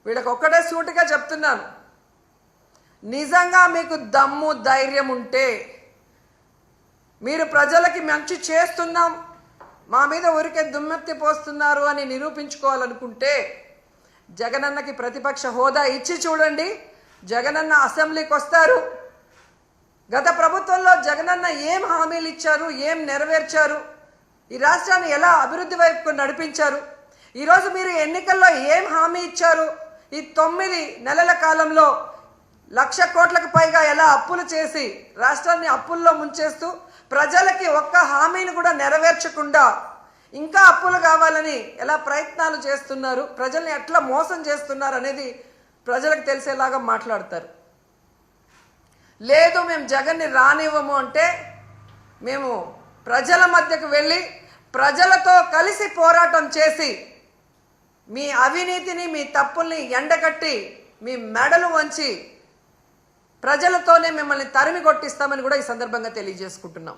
వీళ్ళకి ఒక్కటే సూటిగా చెప్తున్నాను, నిజంగా మీకు దమ్ము ధైర్యం ఉంటే, మీరు ప్రజలకి మంచి చేస్తున్నాం, మా మీద ఊరికే దుమ్మెత్తి పోస్తున్నారు అని నిరూపించుకోవాలనుకుంటే జగనన్నకి ప్రతిపక్ష హోదా ఇచ్చి చూడండి. జగనన్న అసెంబ్లీకి వస్తారు. గత ప్రభుత్వంలో జగనన్న ఏం హామీలు ఇచ్చారు, ఏం నెరవేర్చారు, ఈ రాష్ట్రాన్ని ఎలా అభివృద్ధి వైపుకు నడిపించారు, ఈరోజు మీరు ఎన్నికల్లో ఏం హామీ ఇచ్చారు, ఈ 9 నెలల కాలంలో 1,00,000 కోట్లకు పైగా ఎలా అప్పులు చేసి రాష్ట్రాన్ని అప్పుల్లో ముంచేస్తూ ప్రజలకి ఒక్క హామీని కూడా నెరవేర్చకుండా ఇంకా అప్పులు కావాలని ఎలా ప్రయత్నాలు చేస్తున్నారు, ప్రజల్ని ఎట్లా మోసం చేస్తున్నారు అనేది ప్రజలకు తెలిసేలాగా మాట్లాడతారు. లేదు మేము జగన్ని రానివ్వము అంటే మేము ప్రజల మధ్యకు వెళ్ళి ప్రజలతో కలిసి పోరాటం చేసి మీ అవినీతిని, మీ తప్పుల్ని ఎండగట్టి మీ మెడలు వంచి ప్రజలతోనే మిమ్మల్ని తరిమి కొట్టిస్తామని కూడా ఈ సందర్భంగా తెలియజేసుకుంటున్నాం.